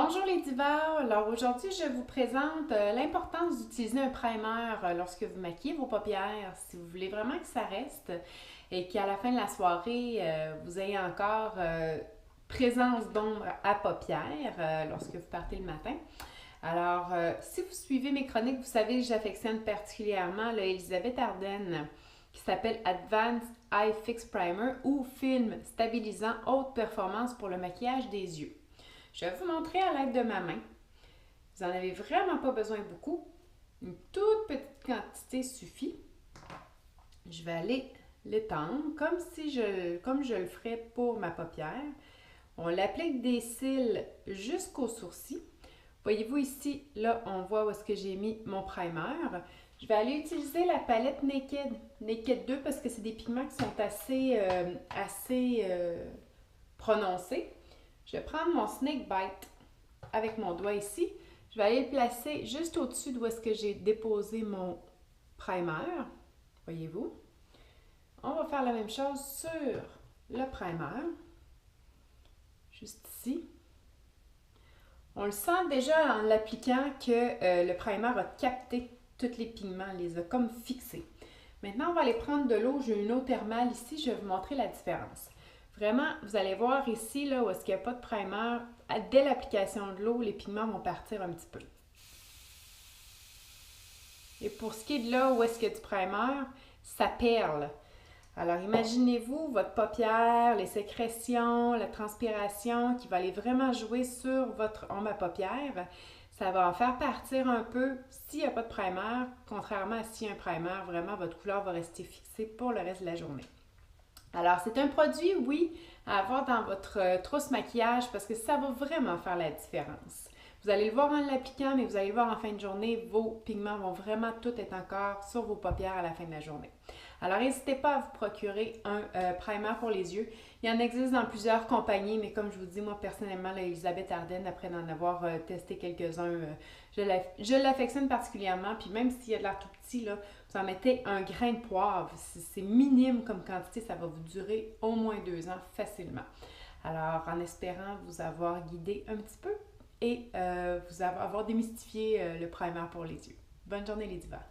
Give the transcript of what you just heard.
Bonjour les divas! Alors aujourd'hui, je vous présente l'importance d'utiliser un primer lorsque vous maquillez vos paupières. Si vous voulez vraiment que ça reste et qu'à la fin de la soirée, vous ayez encore présence d'ombre à paupières lorsque vous partez le matin. Alors, si vous suivez mes chroniques, vous savez que j'affectionne particulièrement le Elisabeth Arden qui s'appelle Advanced Eye Fix Primer ou film stabilisant haute performance pour le maquillage des yeux. Je vais vous montrer à l'aide de ma main. Vous n'en avez vraiment pas besoin beaucoup. Une toute petite quantité suffit. Je vais aller l'étendre comme je le ferais pour ma paupière. On l'applique des cils jusqu'aux sourcils. Voyez-vous ici, là, on voit où est-ce que j'ai mis mon primer. Je vais aller utiliser la palette Naked 2 parce que c'est des pigments qui sont assez prononcés. Je vais prendre mon Snake Bite avec mon doigt ici. Je vais aller le placer juste au-dessus d'où est-ce que j'ai déposé mon primer. Voyez-vous? On va faire la même chose sur le primer. Juste ici. On le sent déjà en l'appliquant que le primer a capté tous les pigments, les a comme fixés. Maintenant, on va aller prendre de l'eau. J'ai une eau thermale ici. Je vais vous montrer la différence. Vraiment, vous allez voir ici, là, où est-ce qu'il n'y a pas de primer, dès l'application de l'eau, les pigments vont partir un petit peu. Et pour ce qui est de là où est-ce qu'il y a du primer, ça perle. Alors, imaginez-vous votre paupière, les sécrétions, la transpiration qui va aller vraiment jouer sur votre ombre à paupières. Ça va en faire partir un peu s'il n'y a pas de primer, contrairement à s'il y a un primer, vraiment, votre couleur va rester fixée pour le reste de la journée. Alors, c'est un produit, oui, à avoir dans votre trousse maquillage parce que ça va vraiment faire la différence. Vous allez le voir en l'appliquant, mais vous allez le voir en fin de journée, vos pigments vont vraiment tout être encore sur vos paupières à la fin de la journée. Alors, n'hésitez pas à vous procurer un primer pour les yeux. Il y en existe dans plusieurs compagnies, mais comme je vous dis, moi personnellement, la Elisabeth Arden, après d'en avoir testé quelques-uns, je l'affectionne particulièrement. Puis même s'il y a de l'air tout petit, là, vous en mettez un grain de poivre. C'est minime comme quantité, ça va vous durer au moins 2 ans facilement. Alors, en espérant vous avoir guidé un petit peu et vous avoir démystifié le primer pour les yeux. Bonne journée les divas!